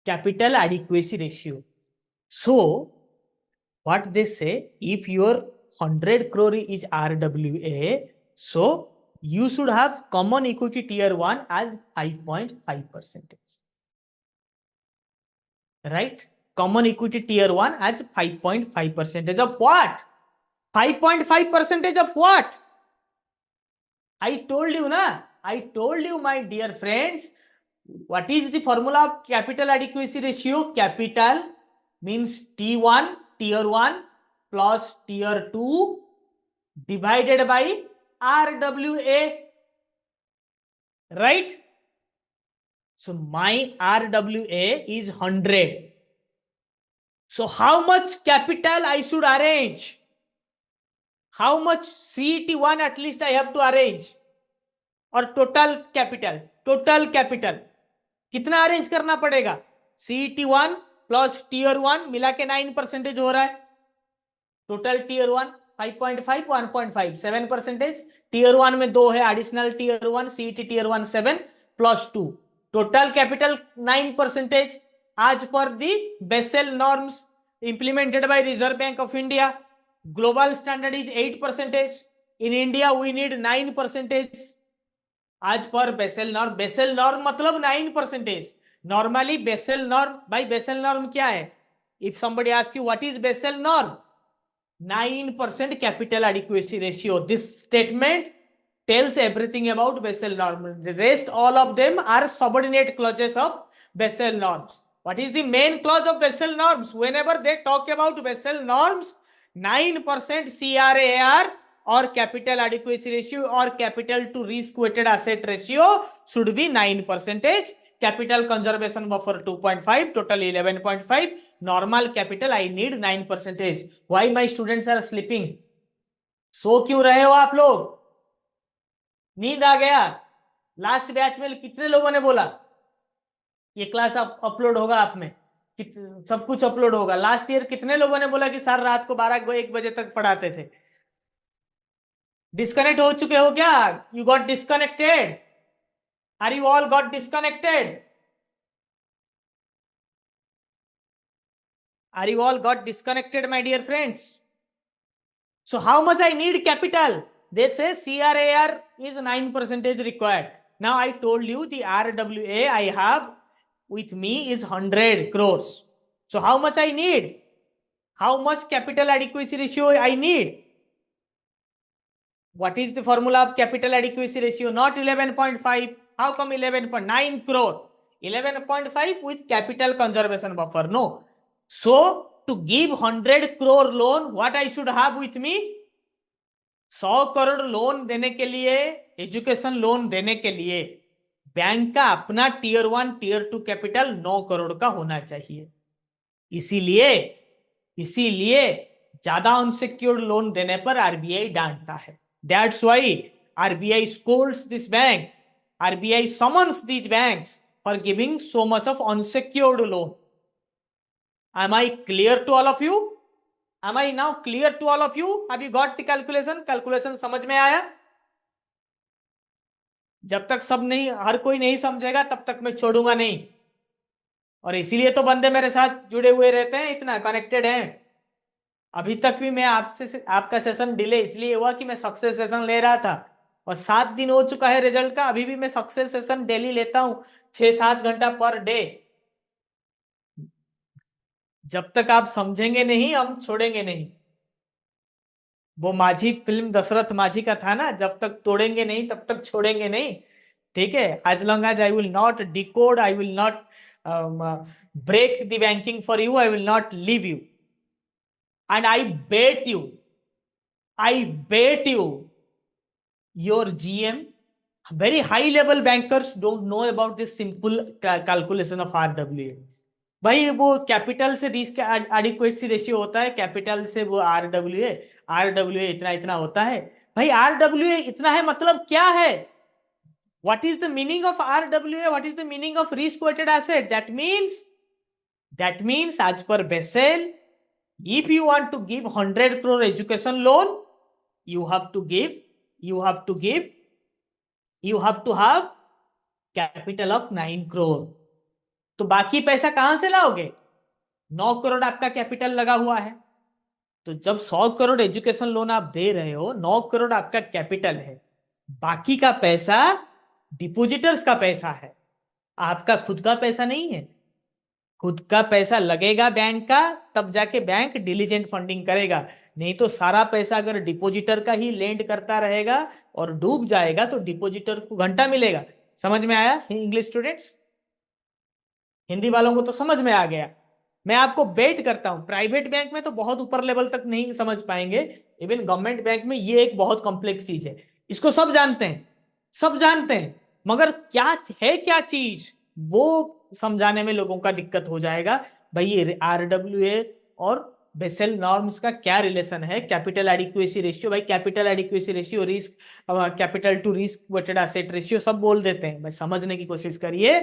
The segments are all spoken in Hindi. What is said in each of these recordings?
capital adequacy ratio. So what they say, if your 100 crore is RWA, so you should have common equity tier 1 as 5.5%. Right? Common equity tier 1 as 5.5% of what? 5.5% of what? I told you, na? I told you, my dear friends, what is the formula of capital adequacy ratio? Capital means T1, tier 1 plus tier 2 divided by RWA. Right? So my RWA is 100. So how much capital I should arrange? How much CET1 at least I have to arrange? और टोटल कैपिटल कितना अरेंज करना पड़ेगा? CET1 प्लस टीयर 1 मिला के 9% हो रहा है. Total tier 1 5.5 1.5 7%. टीयर 1 में 2 है, additional tier 1 CET tier 1 7 plus 2, total capital 9% as per the Basel norms implemented by Reserve Bank of India. Global standard is 8%. In India we need 9% as per Basel norm. Basel norm मतलब 9%. Normally Basel norm, by Basel norm क्या है? If somebody asks you what is Basel norm, 9% capital adequacy ratio. This statement tells everything about Basel norm. The rest all of them are subordinate clauses of Basel norms. What is the main clause of Basel norms? Whenever they talk about Basel norms, 9% CRAR or capital adequacy ratio or capital to risk weighted asset ratio should be 9%. Capital conservation buffer 2.5, total 11.5. Normal capital I need 9%. Why my students are sleeping? सो क्यों रहे हो आप लोग? नींद आ गया? लास्ट बैच में कितने लोगों ने बोला ये क्लास अपलोड होगा आप में? सब कुछ अपलोड होगा. लास्ट ईयर कितने लोगों ने बोला कि सर रात को 12-1 बजे तक पढ़ाते थे? डिस्कनेक्ट हो चुके हो क्या? You got disconnected? Are you all got disconnected? Are you all got disconnected, my dear friends? So how much I need capital? They say CRAR is 9% required. Now I told you the RWA I have with me is 100 crores. So how much I need? How much capital adequacy ratio I need? What is the formula of capital adequacy ratio? Not 11.5. How come 11.9 crore? 11.5 with capital conservation buffer. No. So to give 100 crore loan, what I should have with me? 100 crore loan देने के लिए, एजुकेशन लोन देने के लिए बैंक का अपना टीयर 1 टीयर 2 कैपिटल 9 करोड़ का होना चाहिए. इसीलिए ज्यादा अनसिक्योर्ड लोन देने पर आरबीआई डांटता है. That's why RBI Scholz this bank. RBI summons these banks for giving so much of unsecured loan. Am I clear to all of you? Am I now clear to all of you? Have you got the calculation? Calculation समझ में आया? जब तक सब नहीं, हर कोई नहीं समझेगा तब तक मैं छोड़ूंगा नहीं. और इसीलिए तो बंदे मेरे साथ जुड़े हुए रहते हैं, इतना कनेक्टेड हैं. अभी तक भी मैं आपसे आपका सेशन डिले इसलिए हुआ कि मैं सक्सेस सेशन ले रहा था और 7 दिन हो चुका है रिजल्ट का. अभी भी मैं सक्सेस सेशन डेली लेता हूं 6-7 घंटा पर डे. जब तक आप समझेंगे नहीं हम छोड़ेंगे नहीं. वो माझी फिल्म दशरथ माझी का था ना, जब तक तोड़ेंगे नहीं तब तक छोड़ेंगे नहीं. ठीक है? As long as I will not decode, I will not break the banking for you, I will not leave you. And I bet you your GM, very high level bankers don't know about this simple calculation of RWA. भाई वो कैपिटल से रिस्क एडिक्वेसी रेशियो होता है, कैपिटल से वो आरडब्ल्यूए इतना इतना होता है. भाई आरडब्ल्यूए इतना है मतलब क्या है? What is the meaning of RWA? What is the meaning of risk weighted asset? That means as per Basel, if you want to give 100 crore education loan, you have to have capital of 9 crore. तो बाकी पैसा कहां से लाओगे? 9 करोड़ आपका कैपिटल लगा हुआ है, तो जब 100 करोड़ एजुकेशन लोन आप दे रहे हो, 9 करोड़ आपका कैपिटल है, बाकी का पैसा डिपोजिटर्स का पैसा है, आपका खुद का पैसा नहीं है। खुद का पैसा लगेगा बैंक का, तब जाके बैंक डिलीजेंट फंडिंग करेगा। नहीं तो सारा पैसा अगर डिपोजिटर का ही लेंड करता रहेगा और डूब जाएगा तो डिपोजिटर को घंटा मिलेगा। समझ में आया इंग्लिश स्टूडेंट्स? हिंदी वालों को तो समझ में आ गया। मैं आपको बेट करता हूं प्राइवेट बैंक में तो बहुत ऊपर लेवल तक नहीं समझ पाएंगे, इवन गवर्नमेंट बैंक में ये एक बहुत कॉम्प्लेक्स चीज है, इसको सब जानते हैं, सब जानते हैं, मगर क्या है क्या चीज वो समझाने में लोगों का दिक्कत हो जाएगा। भाई ये आरडब्ल्यूए और बेसेल नॉर्म्स का क्या रिलेशन है, कैपिटल एडिक्वेसी रेशियो, भाई capital adequacy ratio, risk capital to risk weighted asset ratio सब बोल देते हैं, भाई समझने की कोशिश करिए।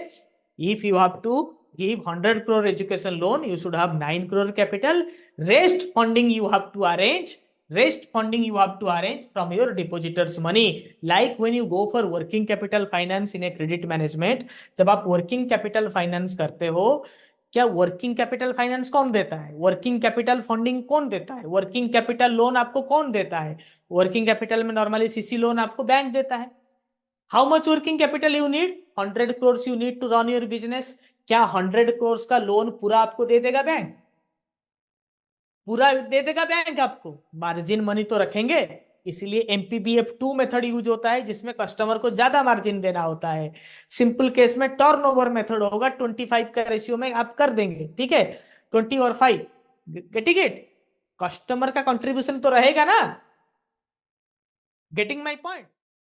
If you have to give 100 crore education loan, you should have 9 crore capital. Rest funding you have to arrange. Rest funding you have to arrange from your depositors' money. Like when you go for working capital finance in a credit management, जब आप working capital finance करते हो, क्या वर्किंग कैपिटल फाइनेंस कौन देता है? वर्किंग कैपिटल फंडिंग कौन देता है? वर्किंग कैपिटल लोन आपको कौन देता है? वर्किंग कैपिटल में नॉर्मली सीसी लोन आपको बैंक देता है। How much working capital you need? 100 crores you need to run your business. क्या 100 crores का लोन पूरा आपको दे देगा बैंक? पूरा दे देगा बैंक आपको? मार्जिन मनी तो रखेंगे, इसलिए MPBF2 मेथड यूज होता है जिसमें कस्टमर को ज्यादा मार्जिन देना होता है। सिंपल केस में टर्नओवर मेथड होगा, 25 का रेशियो में आप कर देंगे, ठीक है, 20 और 5, गेटिंग इट? कस्टमर का कंट्रीब्यूशन तो रहेगा ना, गेटिंग माई पॉइंट?